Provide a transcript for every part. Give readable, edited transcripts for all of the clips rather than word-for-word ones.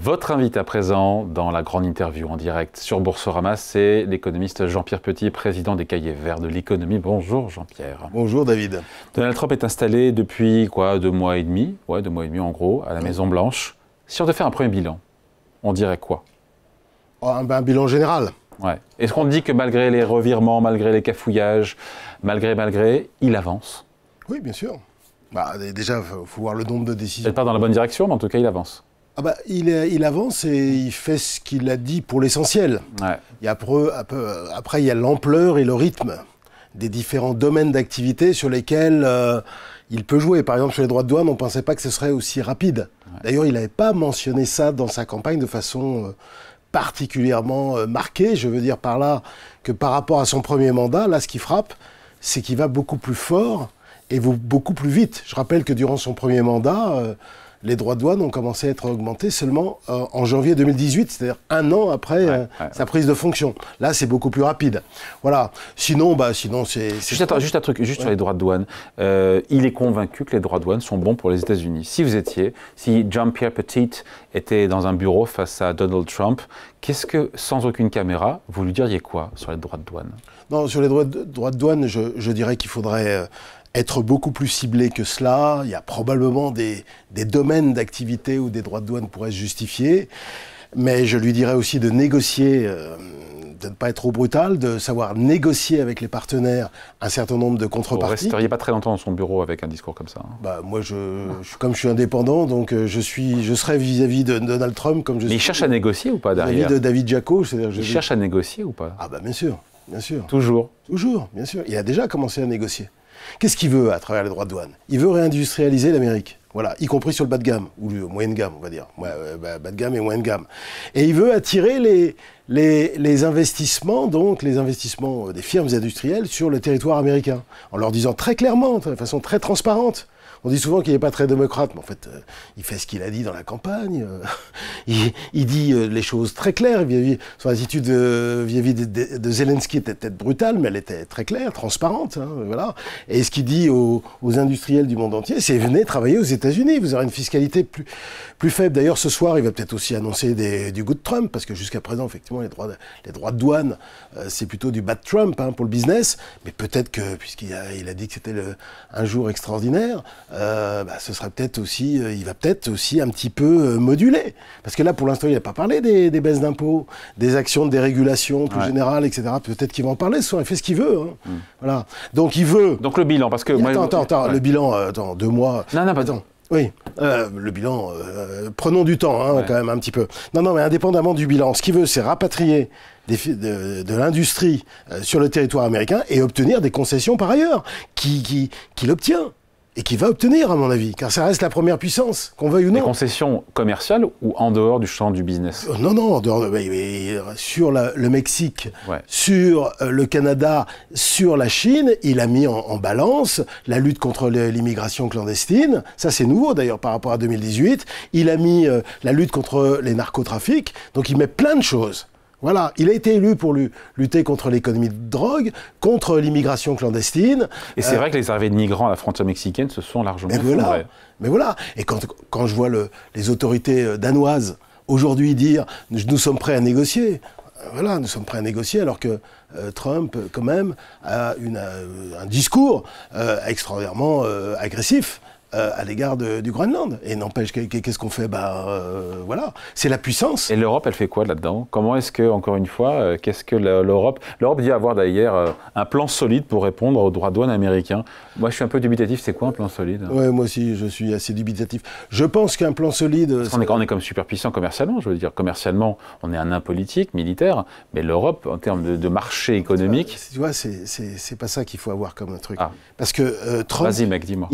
Votre invité à présent dans la grande interview en direct sur Boursorama, c'est l'économiste Jean-Pierre Petit, président des Cahiers Verts de l'économie. Bonjour Jean-Pierre. Bonjour David. Donald Trump est installé depuis quoi, 2 mois et demi, ouais, 2 mois et demi en gros, à la Maison Blanche. Si on devait faire un premier bilan, on dirait quoi? Un bilan général. Ouais. Est-ce qu'on dit que malgré les revirements, malgré les cafouillages, malgré, il avance? Oui, bien sûr. Déjà, il faut voir le nombre de décisions. Peut-être pas dans la bonne direction, mais en tout cas, il avance. Il avance et il fait ce qu'il a dit pour l'essentiel. Ouais. Après, il y a l'ampleur et le rythme des différents domaines d'activité sur lesquels il peut jouer. Par exemple, sur les droits de douane, on ne pensait pas que ce serait aussi rapide. Ouais. D'ailleurs, il n'avait pas mentionné ça dans sa campagne de façon particulièrement marquée. Je veux dire par là que par rapport à son premier mandat, là, ce qui frappe, c'est qu'il va beaucoup plus fort et beaucoup plus vite. Je rappelle que durant son premier mandat, les droits de douane ont commencé à être augmentés seulement en janvier 2018, c'est-à-dire 1 an après sa prise de fonction. Là, c'est beaucoup plus rapide. Voilà. Sinon, c'est... Juste un truc, sur les droits de douane. Il est convaincu que les droits de douane sont bons pour les États-Unis. Si Jean-Pierre Petit était dans un bureau face à Donald Trump, qu'est-ce que, sans aucune caméra, vous lui diriez quoi sur les droits de douane? Non, sur les droits de douane, je dirais qu'il faudrait être beaucoup plus ciblé que cela. Il y a probablement des domaines d'activité où des droits de douane pourraient se justifier. Mais je lui dirais aussi de négocier, de ne pas être trop brutal, de savoir négocier avec les partenaires un certain nombre de contreparties. Vous ne resteriez pas très longtemps dans son bureau avec un discours comme ça. Moi, comme je suis indépendant, donc je serai vis-à-vis de Donald Trump comme je suis... Mais il cherche à négocier ou pas derrière? Vis-à-vis de David Jacko. Il cherche à négocier ou pas? Bien sûr, bien sûr. Toujours? Toujours, bien sûr. Il a déjà commencé à négocier. Qu'est-ce qu'il veut à travers les droits de douane? Il veut réindustrialiser l'Amérique, voilà, y compris sur le bas de gamme, ou le moyenne gamme, on va dire, bas de gamme et moyenne gamme. Et il veut attirer les investissements, donc les investissements des firmes industrielles sur le territoire américain, en leur disant très clairement, de façon très transparente. On dit souvent qu'il n'est pas très démocrate, mais en fait, il fait ce qu'il a dit dans la campagne. Il dit les choses très claires. Son attitude vis-à-vis de Zelensky était peut-être brutale, mais elle était très claire, transparente. Voilà. Et ce qu'il dit aux industriels du monde entier, c'est venez travailler aux États-Unis. Vous aurez une fiscalité plus faible. D'ailleurs, ce soir, il va peut-être aussi annoncer du good Trump, parce que jusqu'à présent, effectivement, les droits de douane, c'est plutôt du bad Trump pour le business. Mais peut-être que, puisqu'il a dit que c'était un jour extraordinaire, ce serait peut-être aussi, il va peut-être aussi un petit peu moduler. Parce que là, pour l'instant, il n'a pas parlé des baisses d'impôts, des actions de dérégulation plus générales, etc. Peut-être qu'il va en parler ce soir, il fait ce qu'il veut. Voilà. Donc il veut... Donc le bilan, parce que... Attends, le bilan, 2 mois... Non, attends. Oui, le bilan, prenons du temps quand même un petit peu. Non, mais indépendamment du bilan, ce qu'il veut, c'est rapatrier de l'industrie sur le territoire américain et obtenir des concessions par ailleurs, qu'il obtient. Et qui va obtenir, à mon avis, car ça reste la première puissance, qu'on veuille ou non. Des concessions commerciales ou en dehors du champ du business? Non, en dehors sur le Mexique, sur le Canada, sur la Chine, il a mis en balance la lutte contre l'immigration clandestine. Ça, c'est nouveau, d'ailleurs, par rapport à 2018. Il a mis la lutte contre les narcotrafics. Donc, il met plein de choses. Voilà, il a été élu pour lutter contre l'économie de drogue, contre l'immigration clandestine. Et c'est vrai que les arrivées de migrants à la frontière mexicaine se sont largement effondrées. Mais voilà, et quand je vois les autorités danoises aujourd'hui dire « nous sommes prêts à négocier », voilà, nous sommes prêts à négocier alors que Trump, quand même, a un discours extraordinairement agressif à l'égard du Groenland. Et n'empêche, qu'est-ce qu'on fait? Voilà, c'est la puissance. Et l'Europe, elle fait quoi là-dedans? Comment est-ce que, encore une fois, qu'est-ce que l'Europe dit avoir d'ailleurs un plan solide pour répondre aux droits de douane américains. Moi, je suis un peu dubitatif. C'est quoi un plan solide? Ouais, moi aussi, je suis assez dubitatif. Je pense qu'un plan solide... On est comme superpuissant commercialement, je veux dire. Commercialement, on est un nain politique, militaire, mais l'Europe, en termes de marché économique... Tu vois, c'est pas ça qu'il faut avoir comme un truc. Parce que Trump... Vas-y, mec, dis-moi.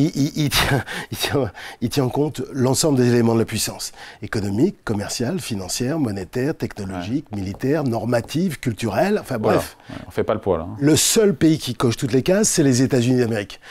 Il tient compte l'ensemble des éléments de la puissance économique, commerciale, financière, monétaire, technologique, militaire, normative, culturelle, enfin bref. On ne fait pas le poids là. Le seul pays qui coche toutes les cases, c'est les États-Unis d'Amérique.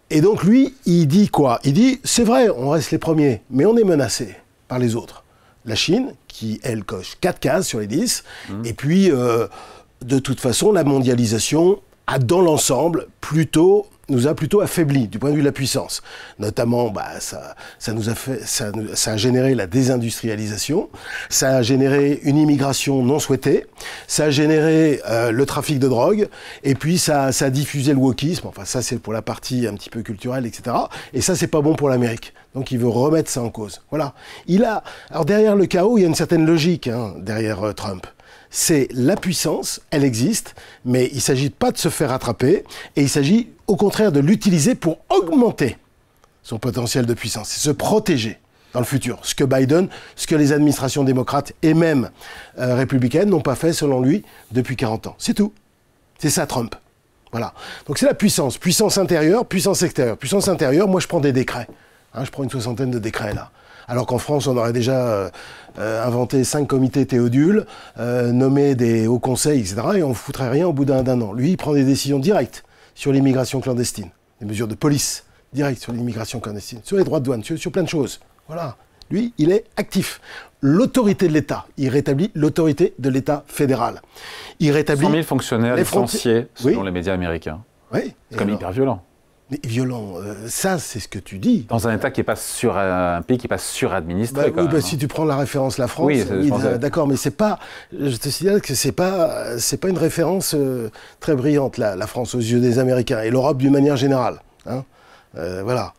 Et donc lui, il dit quoi? Il dit, c'est vrai, on reste les premiers, mais on est menacé par les autres. La Chine, qui elle coche 4 cases sur les 10, et puis de toute façon, la mondialisation a dans l'ensemble plutôt nous a plutôt affaiblis du point de vue de la puissance. Notamment, ça a généré la désindustrialisation, ça a généré une immigration non souhaitée, ça a généré le trafic de drogue, et puis ça a diffusé le wokisme. Enfin, ça c'est pour la partie un petit peu culturelle, etc. Et ça, c'est pas bon pour l'Amérique. Donc il veut remettre ça en cause. Voilà. Alors derrière le chaos, il y a une certaine logique, derrière Trump. C'est la puissance, elle existe, mais il ne s'agit pas de se faire attraper, et il s'agit au contraire de l'utiliser pour augmenter son potentiel de puissance, c'est se protéger dans le futur. Ce que les administrations démocrates et même républicaines n'ont pas fait, selon lui, depuis 40 ans. C'est tout. C'est ça, Trump. Voilà. Donc c'est la puissance. Puissance intérieure, puissance extérieure. Puissance intérieure, moi je prends des décrets. Je prends une 60aine de décrets, là. Alors qu'en France, on aurait déjà inventé 5 comités Théodule, nommé des hauts conseils, etc. Et on ne foutrait rien au bout d'un an. Lui, il prend des décisions directes sur l'immigration clandestine. Des mesures de police directes sur l'immigration clandestine, sur les droits de douane, sur plein de choses. Voilà. Lui, il est actif. L'autorité de l'État. Il rétablit l'autorité de l'État fédéral. Il rétablit 100 000 fonctionnaires licenciés, selon les médias américains. Oui. C'est comme hyper violent. Mais violent, ça c'est ce que tu dis. Dans un État qui n'est pas un pays qui n'est pas suradministré. Si tu prends la référence la France, d'accord, mais c'est pas. Je te signale que c'est pas une référence très brillante la France aux yeux des Américains et l'Europe d'une manière générale. Voilà.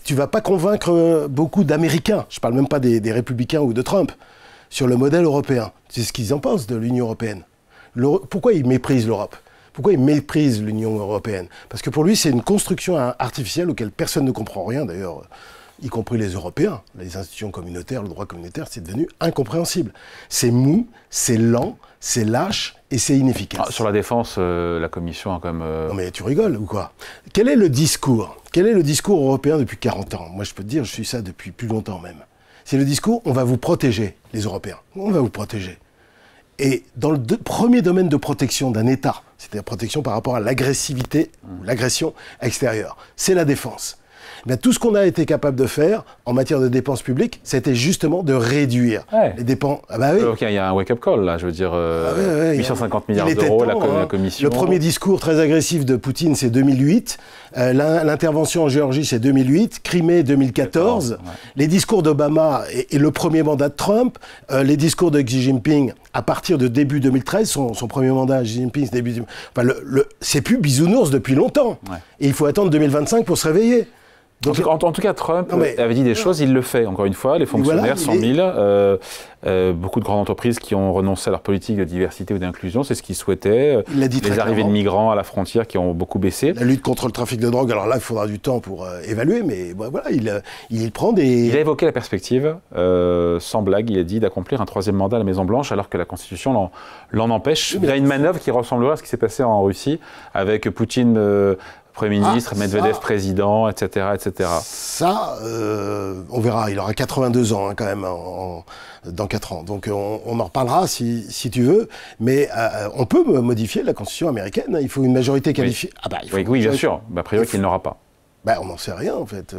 Tu vas pas convaincre beaucoup d'Américains. Je parle même pas des républicains ou de Trump sur le modèle européen. C'est ce qu'ils en pensent de l'Union européenne. Pourquoi ils méprisent l'Europe ? Pourquoi il méprise l'Union européenne? Parce que pour lui, c'est une construction artificielle auquel personne ne comprend rien, d'ailleurs, y compris les Européens. Les institutions communautaires, le droit communautaire, c'est devenu incompréhensible. C'est mou, c'est lent, c'est lâche et c'est inefficace. Sur la défense, la Commission a quand même... Non mais tu rigoles ou quoi? Quel est le discours? Quel est le discours européen depuis 40 ans? Moi, je peux te dire, je suis ça depuis plus longtemps même. C'est le discours, on va vous protéger, les Européens. On va vous protéger. Et dans le premier domaine de protection d'un État, c'est-à-dire protection par rapport à l'agressivité ou l'agression extérieure, c'est la défense. Mais tout ce qu'on a été capable de faire en matière de dépenses publiques, c'était justement de réduire les dépenses. Ok, il y a un wake-up call là, je veux dire 850 milliards d'euros, la Commission. Le premier discours très agressif de Poutine, c'est 2008. L'intervention en Géorgie, c'est 2008. Crimée, 2014. Les discours d'Obama et le premier mandat de Trump. Les discours de Xi Jinping à partir de début 2013. Son premier mandat, Xi Jinping, c'est début... c'est plus bisounours depuis longtemps. Et il faut attendre 2025 pour se réveiller. Donc, en tout cas, Trump avait dit des choses, il le fait, encore une fois. Les fonctionnaires, 100 000, beaucoup de grandes entreprises qui ont renoncé à leur politique de diversité ou d'inclusion, c'est ce qu'ils souhaitaient. Les arrivées de migrants à la frontière qui ont beaucoup baissé. La lutte contre le trafic de drogue, alors là, il faudra du temps pour évaluer, mais voilà, il prend des... Il a évoqué la perspective, sans blague, il a dit d'accomplir un troisième mandat à la Maison-Blanche, alors que la Constitution l'en empêche. Il y a une manœuvre qui ressemblerait à ce qui s'est passé en Russie, avec Poutine... Premier ministre, Medvedev président, etc., etc. Ça, on verra. Il aura 82 ans quand même dans 4 ans. Donc on en reparlera si tu veux. Mais on peut modifier la Constitution américaine. Il faut une majorité qualifiée. Oui, bien sûr. A priori, qu'il n'aura pas. On n'en sait rien, en fait.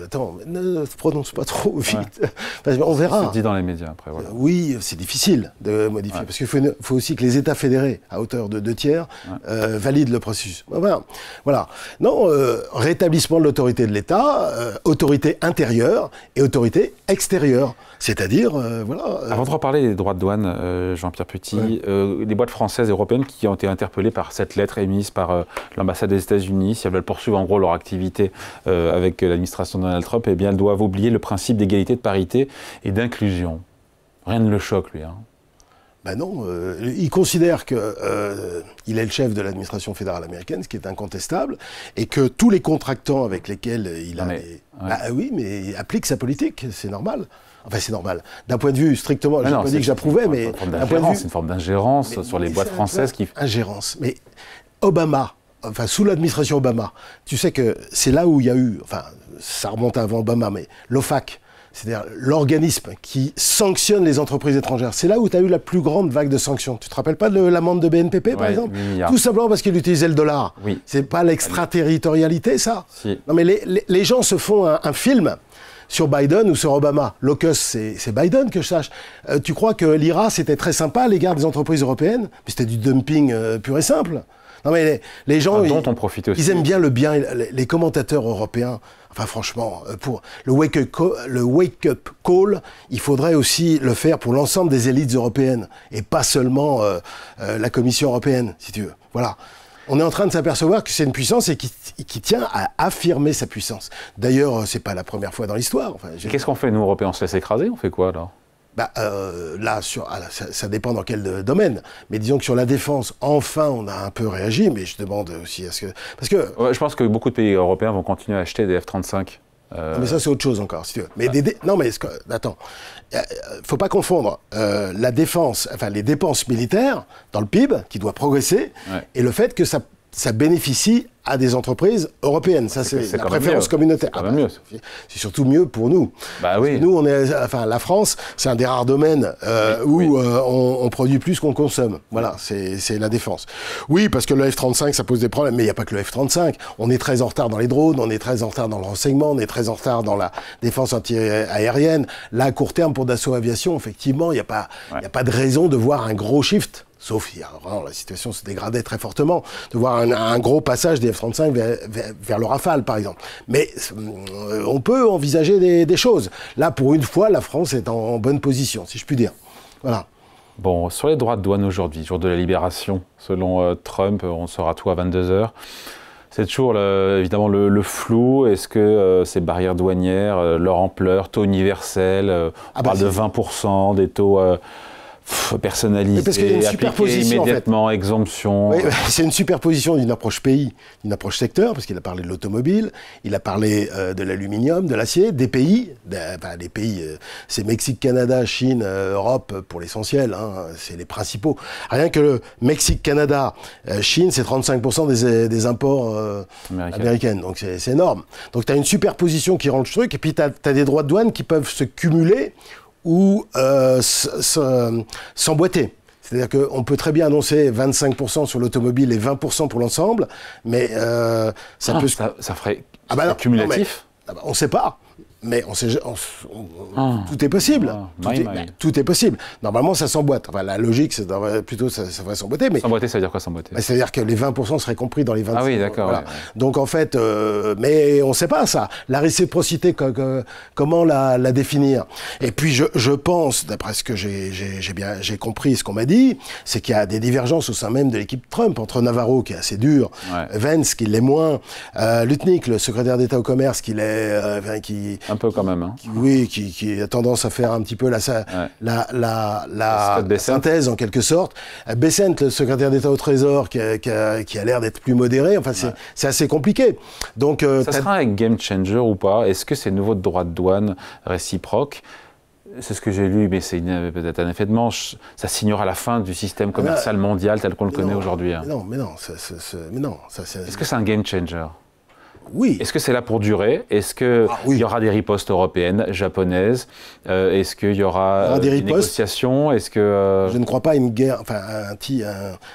Attends, ne se prononce pas trop vite. On verra. C'est dit dans les médias, après. Voilà. Oui, c'est difficile de modifier. Parce qu'il faut aussi que les États fédérés, à hauteur de 2 tiers, valident le processus. Voilà. Non, rétablissement de l'autorité de l'État, autorité intérieure et autorité extérieure. C'est-à-dire, Avant de reparler des droits de douane, Jean-Pierre Petit, les boîtes françaises et européennes qui ont été interpellées par cette lettre émise par l'ambassade des États-Unis, si elles veulent poursuivre en gros leur activité avec l'administration de Donald Trump, eh bien elles doivent oublier le principe d'égalité, de parité et d'inclusion. Rien ne le choque, lui. Non, il considère qu'il est le chef de l'administration fédérale américaine, ce qui est incontestable, et que tous les contractants avec lesquels il a... oui, mais il applique sa politique, c'est normal. Enfin, c'est normal. D'un point de vue strictement, je n'ai pas dit que j'approuvais, mais... C'est une forme d'ingérence sur les boîtes françaises qui... Ingérence. Mais Obama, sous l'administration Obama, tu sais que c'est là où il y a eu... ça remonte avant Obama, mais l'OFAC, c'est-à-dire l'organisme qui sanctionne les entreprises étrangères. C'est là où tu as eu la plus grande vague de sanctions. Tu te rappelles pas de l'amende de BNPP, par exemple? Tout simplement parce qu'il utilisait le dollar. Oui. C'est pas l'extraterritorialité, ça? Si. Non, mais les gens se font un film sur Biden ou sur Obama. L'AUKUS, c'est Biden, que je sache. Tu crois que l'IRA, c'était très sympa à l'égard des entreprises européennes? Mais c'était du dumping pur et simple. Non mais les gens, dont on profite aussi. Ils aiment bien les commentateurs européens. Enfin franchement, pour le wake-up call, il faudrait aussi le faire pour l'ensemble des élites européennes et pas seulement la Commission européenne, si tu veux. Voilà. On est en train de s'apercevoir que c'est une puissance et qui tient à affirmer sa puissance. D'ailleurs, c'est pas la première fois dans l'histoire. Enfin, qu'est-ce qu'on fait, nous, Européens? On se laisse écraser? On fait quoi, alors? Là, ça dépend dans quel domaine. Mais disons que sur la défense, enfin, on a un peu réagi. Mais je demande aussi à ce que... Parce que... Ouais, je pense que beaucoup de pays européens vont continuer à acheter des F-35. Mais ça, c'est autre chose encore, si tu veux. Mais non, mais attends. Faut pas confondre la défense, enfin les dépenses militaires dans le PIB, qui doit progresser, et le fait que ça bénéficie à des entreprises européennes. Ça, c'est la préférence communautaire. C'est surtout mieux pour nous. Bah oui. Nous, la France, c'est un des rares domaines où on produit plus qu'on consomme. Voilà, c'est la défense. Oui, parce que le F-35, ça pose des problèmes, mais il n'y a pas que le F-35. On est très en retard dans les drones, on est très en retard dans le renseignement, on est très en retard dans la défense anti-aérienne. Là, à court terme, pour Dassault Aviation, effectivement, il n'y a pas de raison de voir un gros shift. Sauf si la situation se dégradait très fortement, de voir un gros passage des F-35 vers le Rafale, par exemple. Mais on peut envisager des choses. Là, pour une fois, la France est en bonne position, si je puis dire. Voilà. Bon, sur les droits de douane aujourd'hui, jour de la libération, selon Trump, on saura tout à 22h. C'est toujours évidemment le flou. Est-ce que ces barrières douanières, leur ampleur, taux universel, on parle de 20%, des taux... personnalisé, appliqué immédiatement, en fait. Exemption. Oui, c'est une superposition d'une approche pays, d'une approche secteur, parce qu'il a parlé de l'automobile, il a parlé de l'aluminium, de l'acier, des pays, les pays, c'est Mexique, Canada, Chine, Europe, pour l'essentiel, hein, c'est les principaux. Rien que le Mexique, Canada, Chine, c'est 35% des imports américains, donc c'est énorme. Donc tu as une superposition qui rend le truc, et puis tu as des droits de douane qui peuvent se cumuler, ou s'emboîter. C'est-à-dire qu'on peut très bien annoncer 25% sur l'automobile et 20% pour l'ensemble, mais ça peut... Ça ferait cumulatif? On ne sait pas. Mais tout est possible. Tout est possible. Normalement, ça s'emboîte. Enfin, la logique, c'est plutôt ça devrait s'emboîter. Mais s'emboîter, ça veut dire quoi, s'emboîter? C'est-à-dire que les 20% seraient compris dans les 25%. Ah oui, d'accord. Voilà. Ouais. Donc, en fait, mais on ne sait pas ça. La réciprocité, comment la définir? Et puis, je pense, d'après ce que j'ai compris, ce qu'on m'a dit, c'est qu'il y a des divergences au sein même de l'équipe Trump, entre Navarro, qui est assez dur, Vance, qui l'est moins, Lutnick, le secrétaire d'État au commerce, qui l'est... un peu quand même. Hein. Qui a tendance à faire un petit peu la synthèse en quelque sorte. Bessent, le secrétaire d'État au Trésor, qui a l'air d'être plus modéré. Enfin, c'est assez compliqué. Donc, ça sera un game changer ou pas? Est-ce que ces nouveaux droits de douane réciproques, c'est ce que j'ai lu, mais c'est peut-être un effet de manche, ça signera la fin du système commercial mondial tel qu'on le connaît aujourd'hui? Hein. Mais non. Est-ce que c'est un game changer? Oui. Est-ce que c'est là pour durer? Est-ce qu'il y aura des ripostes européennes, japonaises? Est-ce qu'il y aura des négociations? Est-ce que Je ne crois pas à une guerre, enfin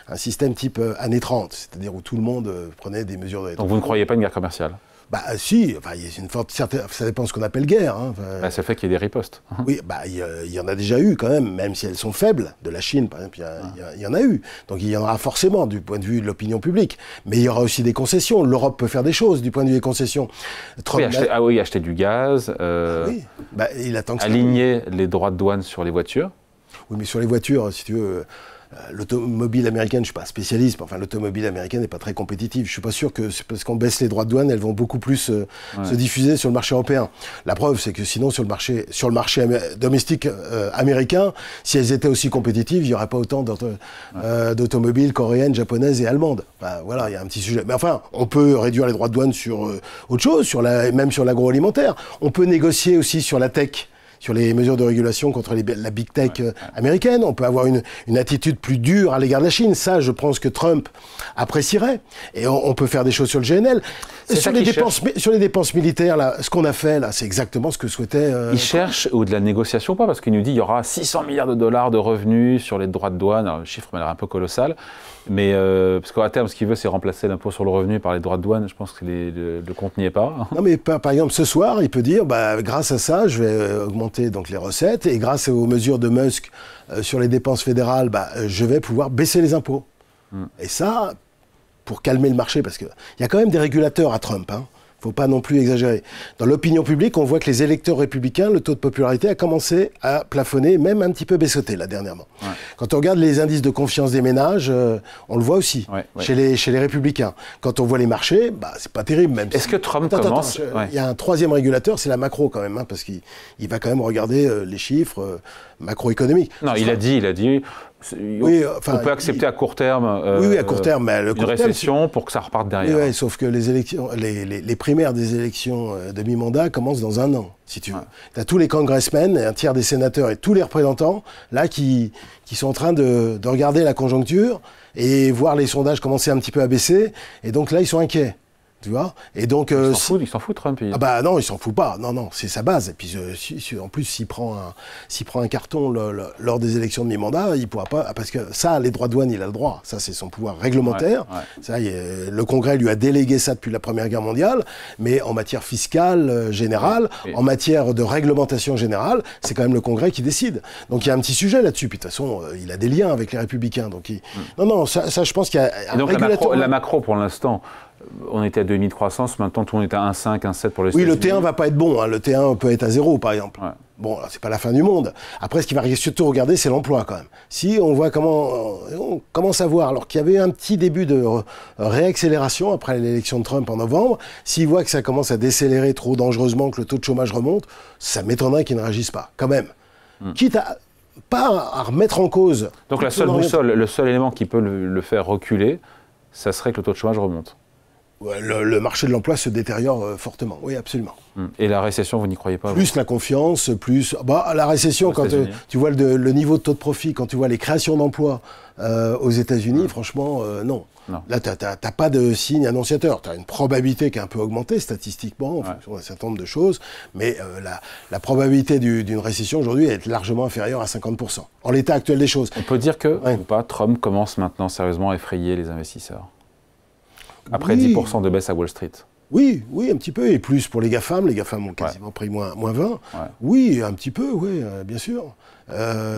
un système type années 30, c'est-à-dire où tout le monde prenait des mesures de... Donc vous ne croyez pas à une guerre commerciale? Si, enfin, il y a une forte certaine, ça dépend de ce qu'on appelle guerre. Hein, ça fait qu'il y ait des ripostes. Oui, il y en a déjà eu quand même si elles sont faibles. De la Chine, par exemple, il y en a eu. Donc il y en aura forcément du point de vue de l'opinion publique. Mais il y aura aussi des concessions. L'Europe peut faire des choses du point de vue des concessions. Acheter du gaz, il attend que aligner les droits de douane sur les voitures. Oui, mais sur les voitures, si tu veux... L'automobile américaine, je ne suis pas spécialiste, mais enfin, l'automobile américaine n'est pas très compétitive. Je ne suis pas sûr que c'est parce qu'on baisse les droits de douane, elles vont beaucoup plus se diffuser sur le marché européen. La preuve, c'est que sinon, sur le marché domestique américain, si elles étaient aussi compétitives, il n'y aurait pas autant d'automobiles coréennes, japonaises et allemandes. Enfin, voilà, il y a un petit sujet. Mais enfin, on peut réduire les droits de douane sur autre chose, même sur l'agroalimentaire. On peut négocier aussi sur la tech, sur les mesures de régulation contre la big tech américaine. On peut avoir une attitude plus dure à l'égard de la Chine. Ça, je pense que Trump apprécierait. Et on peut faire des choses sur le GNL. Sur les dépenses militaires, là, ce qu'on a fait, là, c'est exactement ce que souhaitait... Il cherche, ou de la négociation pas, parce qu'il nous dit qu'il y aura 600 milliards de dollars de revenus sur les droits de douane. Alors, le chiffre m'a l'air un peu colossal. Mais parce qu'à terme, ce qu'il veut, c'est remplacer l'impôt sur le revenu par les droits de douane. Je pense que le compte n'y est pas. Non, mais par exemple, ce soir, il peut dire, grâce à ça, je vais augmenter donc les recettes, et grâce aux mesures de Musk sur les dépenses fédérales, je vais pouvoir baisser les impôts. Et ça, pour calmer le marché, parce qu'il y a quand même des régulateurs à Trump, hein. Faut pas non plus exagérer. Dans l'opinion publique, on voit que les électeurs républicains, le taux de popularité a commencé à plafonner, même un petit peu baissoter là dernièrement. Ouais. Quand on regarde les indices de confiance des ménages, on le voit aussi chez les républicains. Quand on voit les marchés, bah c'est pas terrible même. Est-ce que Trump commence Il y a un troisième régulateur, c'est la macro quand même, hein, parce qu'il va quand même regarder les chiffres macroéconomiques. Non, il a dit. Oui, on peut accepter à court terme, à court terme, mais une récession pour que ça reparte derrière. Oui, sauf que les élections, les primaires des élections de mi-mandat commencent dans un an, si tu veux. Tu as tous les congressmen, un tiers des sénateurs et tous les représentants, là, qui sont en train de regarder la conjoncture et voir les sondages commencer un petit peu à baisser. Et donc là, ils sont inquiets. Tu vois? Et donc, il s'en fout Trump. Ah bah non, il s'en fout pas. Non, c'est sa base. Et puis en plus, s'il prend un carton lors des élections de mi-mandat, il pourra pas, parce que ça, les droits de douane, il a le droit. Ça, c'est son pouvoir réglementaire. Ça, le Congrès lui a délégué ça depuis la Première Guerre mondiale. Mais en matière fiscale générale, en matière de réglementation générale, c'est quand même le Congrès qui décide. Donc il y a un petit sujet là-dessus. Puis de toute façon, il a des liens avec les Républicains. Donc non, ça, je pense qu'il y a un régulateur. La macro, pour l'instant. On était à 2,5 de croissance, maintenant tout le monde est à 1,5, 1,7 pour les États-Unis. Oui, le T1 va pas être bon, hein. Le T1 peut être à 0 par exemple. Ouais. Bon, c'est pas la fin du monde. Après, ce qui va surtout regarder, c'est l'emploi quand même. Si on voit on commence à voir, alors qu'il y avait un petit début de réaccélération après l'élection de Trump en novembre, s'il voit que ça commence à décélérer trop dangereusement, que le taux de chômage remonte, ça m'étonnerait qu'ils ne réagissent pas, quand même. Quitte à pas à remettre en cause. Donc la seule boussole, le seul élément qui peut le faire reculer, ça serait que le taux de chômage remonte. Le marché de l'emploi se détériore fortement, oui, absolument. Et la récession, vous n'y croyez pas? Plus la confiance, plus... la récession, quand tu vois le niveau de taux de profit, quand tu vois les créations d'emplois aux États-Unis, franchement, non. Là, tu n'as pas de signe annonciateur. Tu as une probabilité qui a un peu augmenté statistiquement, en fonction d'un certain nombre de choses, mais la probabilité d'une récession aujourd'hui est largement inférieure à 50%, en l'état actuel des choses. On peut dire que, ou pas, Trump commence maintenant sérieusement à effrayer les investisseurs après 10% de baisse à Wall Street. Oui, un petit peu, et plus pour les GAFAM. Les GAFAM ont quasiment pris moins 20. Ouais. Oui, un petit peu, oui, bien sûr.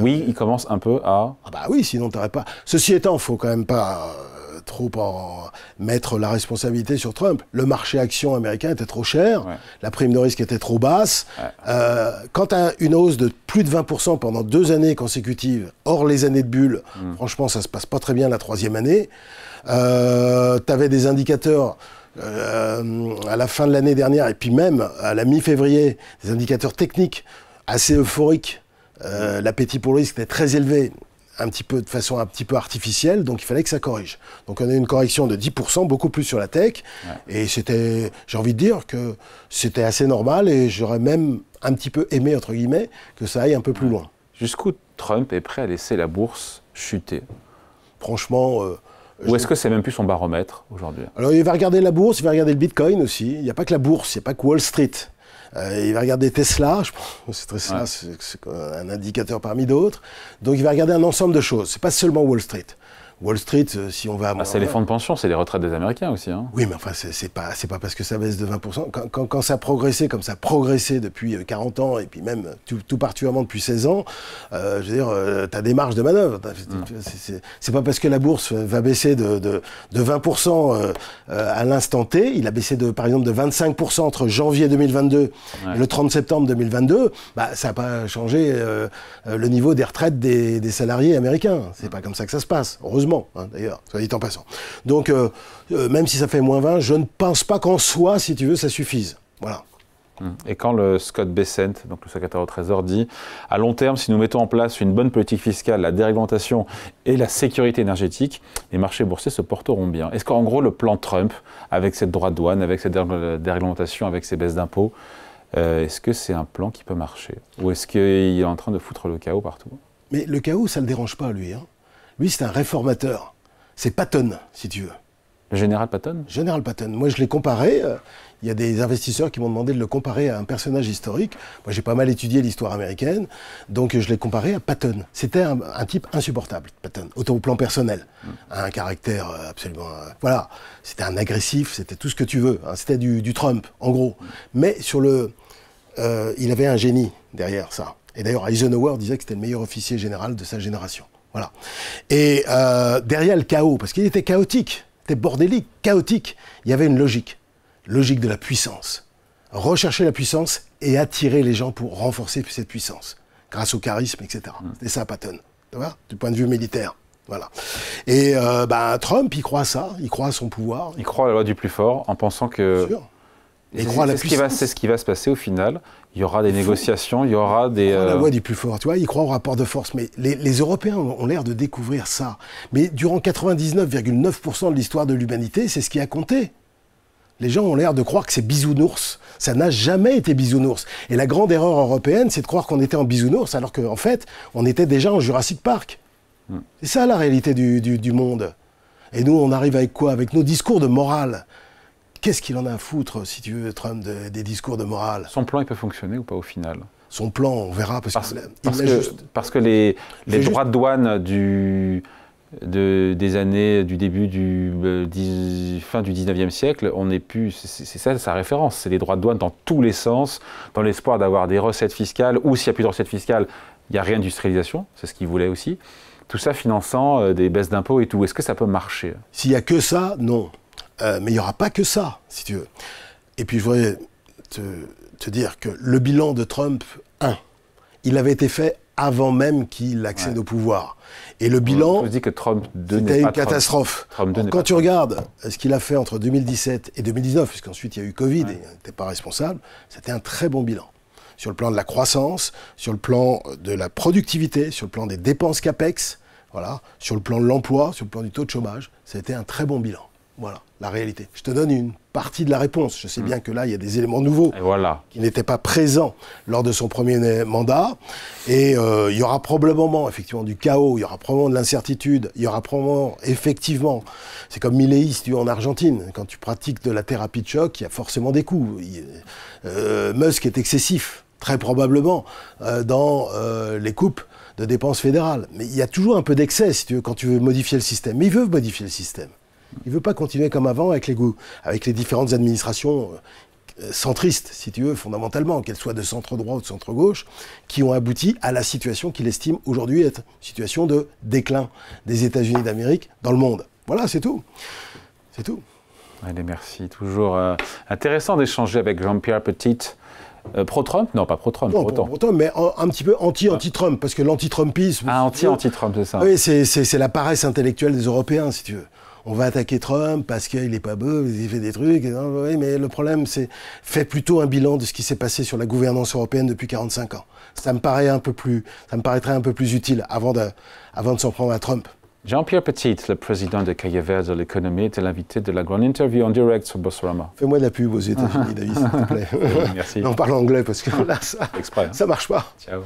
Oui, il commence un peu à... Ah bah oui, sinon t'aurais pas... Ceci étant, il ne faut quand même pas trop mettre la responsabilité sur Trump. Le marché action américain était trop cher, la prime de risque était trop basse. Quand tu as une hausse de plus de 20% pendant 2 années consécutives, hors les années de bulle, franchement, ça se passe pas très bien la 3e année. Tu avais des indicateurs à la fin de l'année dernière et puis même à la mi-février, des indicateurs techniques assez euphoriques. L'appétit pour le risque était très élevé, de façon un petit peu artificielle, donc il fallait que ça corrige. Donc on a eu une correction de 10%, beaucoup plus sur la tech, et j'ai envie de dire que c'était assez normal, et j'aurais même un petit peu aimé, entre guillemets, que ça aille un peu plus loin. Jusqu'où Trump est prêt à laisser la bourse chuter? Franchement... Ou est-ce que c'est même plus son baromètre aujourd'hui? Alors il va regarder la bourse, il va regarder le Bitcoin aussi. Il n'y a pas que la bourse, il n'y a pas que Wall Street. Il va regarder Tesla, je pense que Tesla, c'est un indicateur parmi d'autres. Donc il va regarder un ensemble de choses. C'est pas seulement Wall Street. Wall Street, si on va... c'est les fonds de pension, c'est les retraites des Américains aussi. Hein. Oui, mais enfin, c'est pas parce que ça baisse de 20%. Quand ça a progressé, comme ça a progressé depuis 40 ans, et puis même tout particulièrement depuis 16 ans, je veux dire, tu as des marges de manœuvre. C'est pas parce que la bourse va baisser de 20% à l'instant T, il a baissé par exemple de 25% entre janvier 2022 et le 30 septembre 2022, ça n'a pas changé le niveau des retraites des salariés américains. C'est pas comme ça que ça se passe, heureusement. D'ailleurs, soit dit en passant. Donc, même si ça fait moins 20, je ne pense pas qu'en soi, si tu veux, ça suffise. Voilà. Et quand le Scott Bessent, donc le secrétaire au Trésor, dit « À long terme, si nous mettons en place une bonne politique fiscale, la déréglementation et la sécurité énergétique, les marchés boursiers se porteront bien. » Est-ce qu'en gros, le plan Trump, avec cette droits de douane, avec cette déréglementation, avec ces baisses d'impôts, est-ce que c'est un plan qui peut marcher? Ou est-ce qu'il est en train de foutre le chaos partout? Mais le chaos, ça ne le dérange pas, lui. Lui, c'est un réformateur. C'est Patton, si tu veux. Le général Patton? Général Patton. Moi, je l'ai comparé. Il y a des investisseurs qui m'ont demandé de le comparer à un personnage historique. Moi, j'ai pas mal étudié l'histoire américaine, donc je l'ai comparé à Patton. C'était un type insupportable, Patton, au plan personnel. Un caractère absolument... voilà. C'était un agressif, c'était tout ce que tu veux. C'était du Trump, en gros. Mais il avait un génie derrière ça. Et d'ailleurs, Eisenhower disait que c'était le meilleur officier général de sa génération. Voilà. Et derrière le chaos, parce qu'il était chaotique. C'était bordélique, chaotique. Il y avait une logique. Logique de la puissance. Rechercher la puissance et attirer les gens pour renforcer cette puissance. Grâce au charisme, etc. C'était ça, Patton. Tu vois, du point de vue militaire. Voilà. Et Trump, il croit à ça. Il croit à son pouvoir. Il croit à la loi du plus fort en pensant que... Bien sûr. Il croit à la puissance. C'est ce qui va se passer au final. Il y aura des négociations, il y aura des... Il croit à la loi du plus fort, tu vois, il croit au rapport de force. Mais les Européens ont l'air de découvrir ça. Mais durant 99,9% de l'histoire de l'humanité, c'est ce qui a compté. Les gens ont l'air de croire que c'est bisounours. Ça n'a jamais été bisounours. Et la grande erreur européenne, c'est de croire qu'on était en bisounours, alors qu'en fait, on était déjà en Jurassic Park. C'est ça la réalité du monde. Et nous, on arrive avec quoi? Avec nos discours de morale. Qu'est-ce qu'il en a à foutre, si tu veux, Trump, des discours de morale? Son plan, il peut fonctionner ou pas au final? Son plan, on verra. Parce que les droits de douane des années du début fin du 19e siècle, on n'est plus... C'est ça sa référence. C'est les droits de douane dans tous les sens, dans l'espoir d'avoir des recettes fiscales, ou s'il n'y a plus de recettes fiscales, il n'y a réindustrialisation, c'est ce qu'il voulait aussi. Tout ça finançant des baisses d'impôts et tout. Est-ce que ça peut marcher? S'il n'y a que ça, non. Mais il n'y aura pas que ça, si tu veux. Et puis je voudrais te dire que le bilan de Trump, il avait été fait avant même qu'il accède au pouvoir. Et le bilan, dit que Trump c'était une catastrophe. Quand tu regardes ce qu'il a fait entre 2017 et 2019, puisqu'ensuite il y a eu Covid et il n'était pas responsable, c'était un très bon bilan. Sur le plan de la croissance, sur le plan de la productivité, sur le plan des dépenses CAPEX, voilà, sur le plan de l'emploi, sur le plan du taux de chômage, c'était un très bon bilan. Voilà, la réalité. Je te donne une partie de la réponse. Je sais bien que là, il y a des éléments nouveaux qui n'étaient pas présents lors de son premier mandat. Et il y aura probablement, effectivement, du chaos, il y aura probablement de l'incertitude, il y aura probablement, effectivement, c'est comme Milei, si tu es en Argentine. Quand tu pratiques de la thérapie de choc, il y a forcément des coups. Musk est excessif, très probablement, dans les coupes de dépenses fédérales. Mais il y a toujours un peu d'excès, si tu veux, quand tu veux modifier le système. Mais il veut modifier le système. Il ne veut pas continuer comme avant avec les différentes administrations centristes, si tu veux, fondamentalement, qu'elles soient de centre-droit ou de centre-gauche, qui ont abouti à la situation qu'il estime aujourd'hui être une situation de déclin des États-Unis d'Amérique dans le monde. Voilà, c'est tout. C'est tout. Allez, merci. Toujours intéressant d'échanger avec Jean-Pierre Petit. Pro-Trump? Non, pas pro-Trump, non, pour autant. Pro-Trump, mais un petit peu anti-Trump, parce que l'anti-Trumpisme... Ah, anti-Trump, c'est ça. Oui, c'est la paresse intellectuelle des Européens, si tu veux. On va attaquer Trump parce qu'il n'est pas beau, il fait des trucs. Oui, mais le problème, c'est fait plutôt un bilan de ce qui s'est passé sur la gouvernance européenne depuis 45 ans. Ça me paraîtrait un peu plus utile avant de s'en prendre à Trump. Jean-Pierre Petit, le président de Cahiers Verts de l'économie, était l'invité de la grande interview en direct sur Boursorama. Fais-moi de la pub aux États-Unis, David, s'il te plaît. Merci. On parle anglais parce que là, ça marche pas. Ciao.